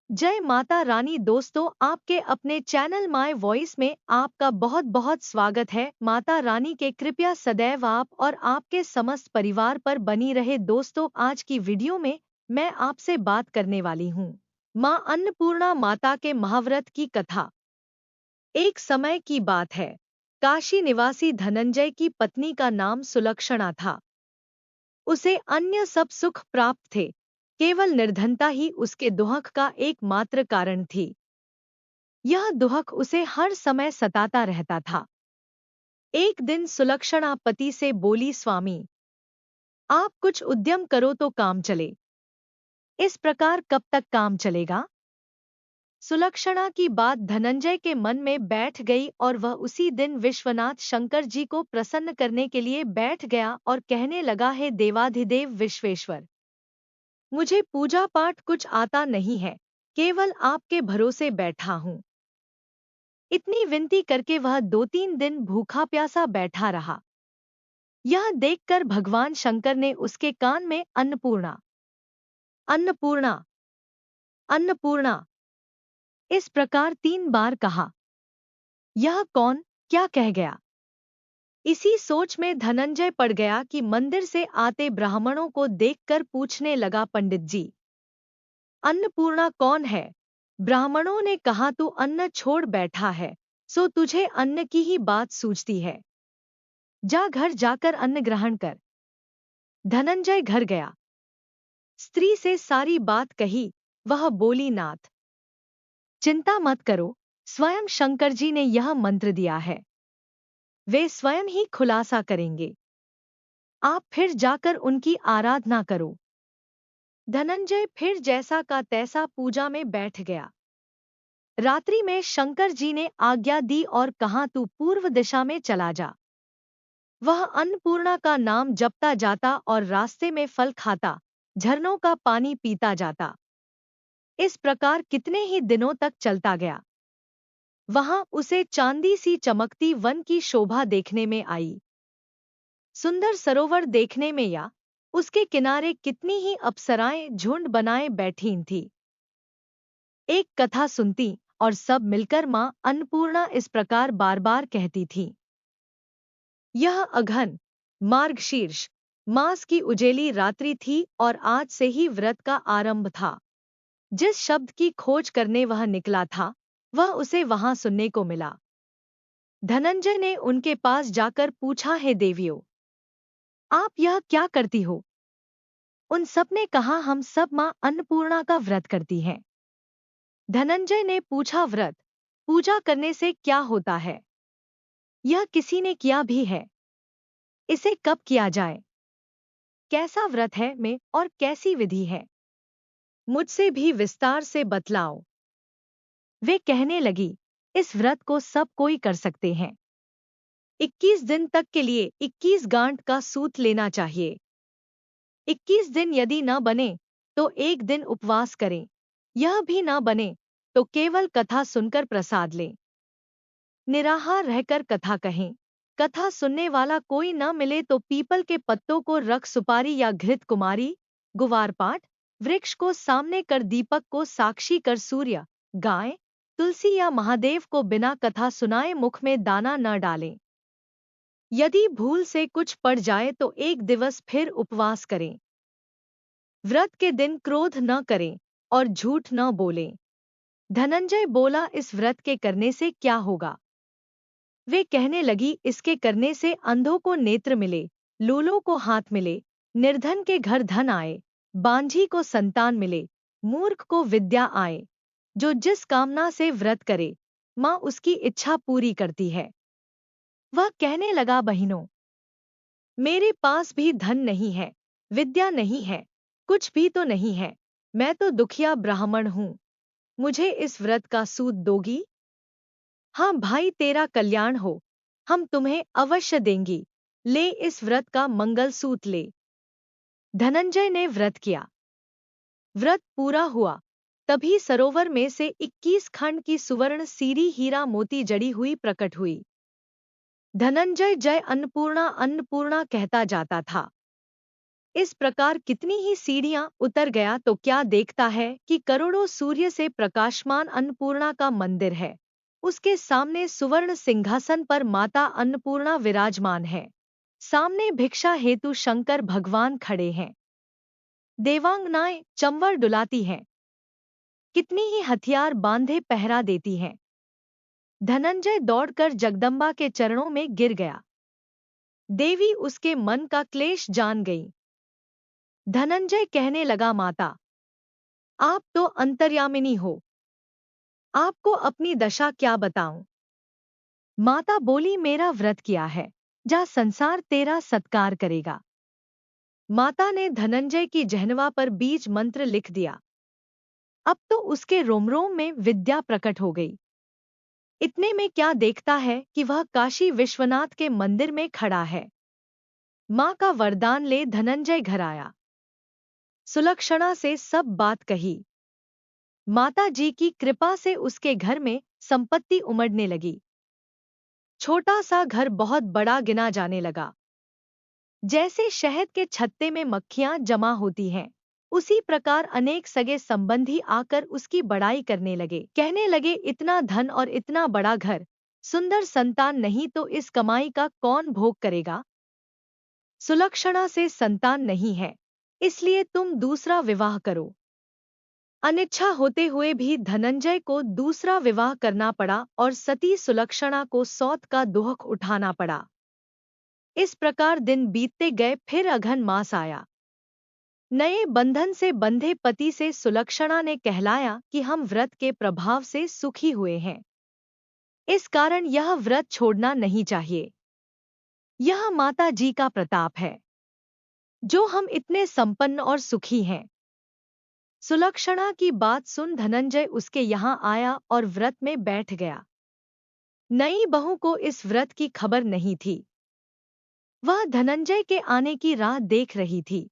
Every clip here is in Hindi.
जय माता रानी। दोस्तों, आपके अपने चैनल माय वॉइस में आपका बहुत बहुत स्वागत है। माता रानी के कृपया सदैव आप और आपके समस्त परिवार पर बनी रहे। दोस्तों, आज की वीडियो में मैं आपसे बात करने वाली हूँ माँ अन्नपूर्णा माता के महाव्रत की कथा। एक समय की बात है, काशी निवासी धनंजय की पत्नी का नाम सुलक्षणा था। उसे अन्य सब सुख प्राप्त थे, केवल निर्धनता ही उसके दुहक का एकमात्र कारण थी। यह दुहक उसे हर समय सताता रहता था। एक दिन सुलक्षणा पति से बोली, स्वामी, आप कुछ उद्यम करो तो काम चले। इस प्रकार कब तक काम चलेगा? सुलक्षणा की बात धनंजय के मन में बैठ गई और वह उसी दिन विश्वनाथ शंकर जी को प्रसन्न करने के लिए बैठ गया और कहने लगा, हे देवाधिदेव विश्वेश्वर, मुझे पूजा पाठ कुछ आता नहीं है, केवल आपके भरोसे बैठा हूँ। इतनी विनती करके वह 2-3 दिन भूखा प्यासा बैठा रहा। यह देखकर भगवान शंकर ने उसके कान में अन्नपूर्णा, अन्नपूर्णा, अन्नपूर्णा इस प्रकार 3 बार कहा। यह कौन क्या कह गया? इसी सोच में धनंजय पड़ गया कि मंदिर से आते ब्राह्मणों को देखकर पूछने लगा, पंडित जी, अन्नपूर्णा कौन है? ब्राह्मणों ने कहा, तू अन्न छोड़ बैठा है, सो तुझे अन्न की ही बात सूझती है। जा घर जाकर अन्न ग्रहण कर। धनंजय घर गया, स्त्री से सारी बात कही। वह बोली, नाथ, चिंता मत करो, स्वयं शंकर जी ने यह मंत्र दिया है, वे स्वयं ही खुलासा करेंगे। आप फिर जाकर उनकी आराधना करो। धनंजय फिर जैसा का तैसा पूजा में बैठ गया। रात्रि में शंकर जी ने आज्ञा दी और कहा, तू पूर्व दिशा में चला जा। वह अन्नपूर्णा का नाम जपता जाता और रास्ते में फल खाता, झरनों का पानी पीता जाता। इस प्रकार कितने ही दिनों तक चलता गया। वहां उसे चांदी सी चमकती वन की शोभा देखने में आई। सुंदर सरोवर देखने में या उसके किनारे कितनी ही अप्सराएं झुंड बनाए बैठी थीं। एक कथा सुनती और सब मिलकर मां अन्नपूर्णा इस प्रकार बार बार कहती थी। यह अघन मार्गशीर्ष मास की उजेली रात्रि थी और आज से ही व्रत का आरंभ था। जिस शब्द की खोज करने वह निकला था, वह उसे वहां सुनने को मिला। धनंजय ने उनके पास जाकर पूछा, हे देवियों, आप यह क्या करती हो? उन सब ने कहा, हम सब मां अन्नपूर्णा का व्रत करती हैं। धनंजय ने पूछा, व्रत पूजा करने से क्या होता है? यह किसी ने किया भी है? इसे कब किया जाए? कैसा व्रत है में और कैसी विधि है? मुझसे भी विस्तार से बतलाओ। वे कहने लगी, इस व्रत को सब कोई कर सकते हैं। 21 दिन तक के लिए 21 गांठ का सूत लेना चाहिए। 21 दिन यदि न बने तो एक दिन उपवास करें। यह भी न बने तो केवल कथा सुनकर प्रसाद लें। निराहार रहकर कथा कहें। कथा सुनने वाला कोई न मिले तो पीपल के पत्तों को रख सुपारी या घृत कुमारी, गुवारपाठ वृक्ष को सामने कर दीपक को साक्षी कर सूर्य, गाय, तुलसी या महादेव को बिना कथा सुनाए मुख में दाना न डालें। यदि भूल से कुछ पड़ जाए तो एक दिवस फिर उपवास करें। व्रत के दिन क्रोध न करें और झूठ न बोलें। धनंजय बोला, इस व्रत के करने से क्या होगा? वे कहने लगी, इसके करने से अंधों को नेत्र मिले, लूलों को हाथ मिले, निर्धन के घर धन आए, बांझी को संतान मिले, मूर्ख को विद्या आए। जो जिस कामना से व्रत करे, माँ उसकी इच्छा पूरी करती है। वह कहने लगा, बहनों, मेरे पास भी धन नहीं है, विद्या नहीं है, कुछ भी तो नहीं है। मैं तो दुखिया ब्राह्मण हूँ। मुझे इस व्रत का सूद दोगी? हाँ भाई, तेरा कल्याण हो, हम तुम्हें अवश्य देंगी। ले, इस व्रत का मंगल सूत ले। धनंजय ने व्रत किया। व्रत पूरा हुआ, तभी सरोवर में से 21 खंड की सुवर्ण सीरी हीरा मोती जड़ी हुई प्रकट हुई। धनंजय जय अन्नपूर्णा अन्नपूर्णा कहता जाता था। इस प्रकार कितनी ही सीढ़ियां उतर गया तो क्या देखता है कि करोड़ों सूर्य से प्रकाशमान अन्नपूर्णा का मंदिर है। उसके सामने सुवर्ण सिंहासन पर माता अन्नपूर्णा विराजमान है। सामने भिक्षा हेतु शंकर भगवान खड़े हैं। देवांगनाएं चंवर डुलाती हैं। कितनी ही हथियार बांधे पहरा देती हैं। धनंजय दौड़कर जगदम्बा के चरणों में गिर गया। देवी उसके मन का क्लेश जान गई। धनंजय कहने लगा, माता, आप तो अंतर्यामिनी हो, आपको अपनी दशा क्या बताऊं। माता बोली, मेरा व्रत किया है, जा संसार तेरा सत्कार करेगा। माता ने धनंजय की जहनवा पर बीज मंत्र लिख दिया। अब तो उसके रोम रोम में विद्या प्रकट हो गई। इतने में क्या देखता है कि वह काशी विश्वनाथ के मंदिर में खड़ा है। माँ का वरदान ले धनंजय घर आया। सुलक्षणा से सब बात कही। माता जी की कृपा से उसके घर में संपत्ति उमड़ने लगी। छोटा सा घर बहुत बड़ा गिना जाने लगा। जैसे शहद के छत्ते में मक्खियां जमा होती हैं, उसी प्रकार अनेक सगे संबंधी आकर उसकी बड़ाई करने लगे। कहने लगे, इतना धन और इतना बड़ा घर, सुंदर संतान नहीं तो इस कमाई का कौन भोग करेगा। सुलक्षणा से संतान नहीं है, इसलिए तुम दूसरा विवाह करो। अनिच्छा होते हुए भी धनंजय को दूसरा विवाह करना पड़ा और सती सुलक्षणा को सौत का दुख उठाना पड़ा। इस प्रकार दिन बीतते गए। फिर अघन मास आया। नए बंधन से बंधे पति से सुलक्षणा ने कहलाया कि हम व्रत के प्रभाव से सुखी हुए हैं, इस कारण यह व्रत छोड़ना नहीं चाहिए। यह माता जी का प्रताप है जो हम इतने संपन्न और सुखी हैं। सुलक्षणा की बात सुन धनंजय उसके यहाँ आया और व्रत में बैठ गया। नई बहू को इस व्रत की खबर नहीं थी। वह धनंजय के आने की राह देख रही थी।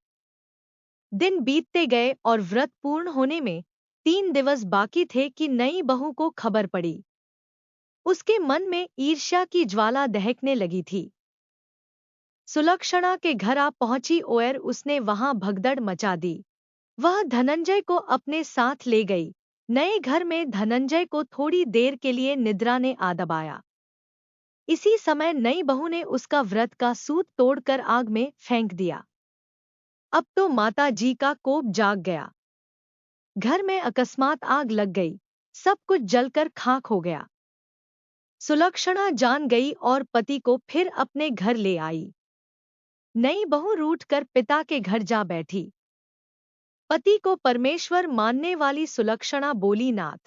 दिन बीतते गए और व्रत पूर्ण होने में 3 दिवस बाकी थे कि नई बहू को खबर पड़ी। उसके मन में ईर्ष्या की ज्वाला दहकने लगी थी। सुलक्षणा के घर आ पहुंची और उसने वहां भगदड़ मचा दी। वह धनंजय को अपने साथ ले गई। नए घर में धनंजय को थोड़ी देर के लिए निद्रा ने आ दबाया। इसी समय नई बहू ने उसका व्रत का सूत तोड़कर आग में फेंक दिया। अब तो माता जी का कोप जाग गया। घर में अकस्मात आग लग गई। सब कुछ जलकर खाक हो गया। सुलक्षणा जान गई और पति को फिर अपने घर ले आई। नई बहू रूठकर पिता के घर जा बैठी। पति को परमेश्वर मानने वाली सुलक्षणा बोली, नाथ,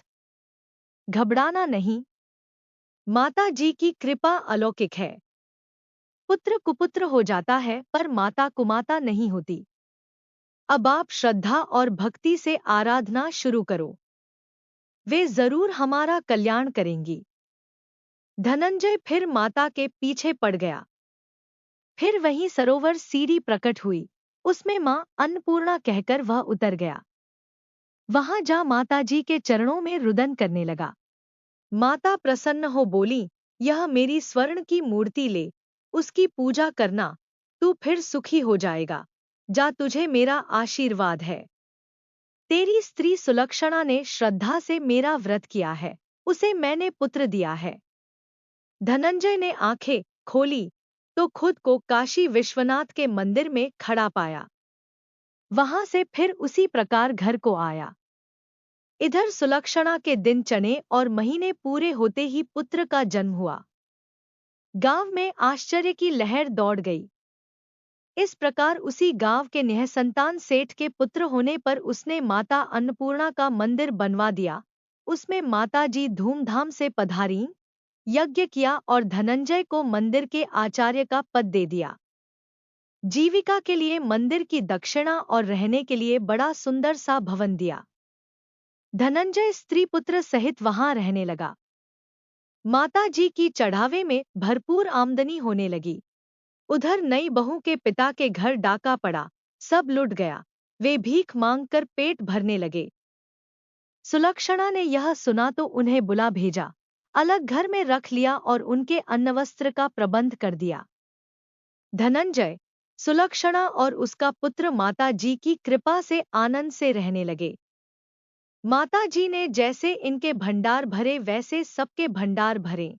घबराना नहीं, माता जी की कृपा अलौकिक है। पुत्र कुपुत्र हो जाता है पर माता कुमाता नहीं होती। अब आप श्रद्धा और भक्ति से आराधना शुरू करो, वे जरूर हमारा कल्याण करेंगी। धनंजय फिर माता के पीछे पड़ गया। फिर वहीं सरोवर सीढ़ी प्रकट हुई। उसमें मां अन्नपूर्णा कहकर वह उतर गया। वहां जा माता जी के चरणों में रुदन करने लगा। माता प्रसन्न हो बोली, यह मेरी स्वर्ण की मूर्ति ले, उसकी पूजा करना, तू फिर सुखी हो जाएगा। जा, तुझे मेरा आशीर्वाद है। तेरी स्त्री सुलक्षणा ने श्रद्धा से मेरा व्रत किया है, उसे मैंने पुत्र दिया है। धनंजय ने आंखें खोली तो खुद को काशी विश्वनाथ के मंदिर में खड़ा पाया। वहां से फिर उसी प्रकार घर को आया। इधर सुलक्षणा के दिन चढ़े और महीने पूरे होते ही पुत्र का जन्म हुआ। गांव में आश्चर्य की लहर दौड़ गई। इस प्रकार उसी गांव के निःसंतान सेठ के पुत्र होने पर उसने माता अन्नपूर्णा का मंदिर बनवा दिया। उसमें माता जी धूमधाम से पधारी, यज्ञ किया और धनंजय को मंदिर के आचार्य का पद दे दिया। जीविका के लिए मंदिर की दक्षिणा और रहने के लिए बड़ा सुंदर सा भवन दिया। धनंजय स्त्री पुत्र सहित वहां रहने लगा। माता जी की चढ़ावे में भरपूर आमदनी होने लगी। उधर नई बहू के पिता के घर डाका पड़ा, सब लुट गया। वे भीख मांगकर पेट भरने लगे। सुलक्षणा ने यह सुना तो उन्हें बुला भेजा, अलग घर में रख लिया और उनके अन्नवस्त्र का प्रबंध कर दिया। धनंजय, सुलक्षणा और उसका पुत्र माता जी की कृपा से आनंद से रहने लगे। माता जी ने जैसे इनके भंडार भरे वैसे सबके भंडार भरे।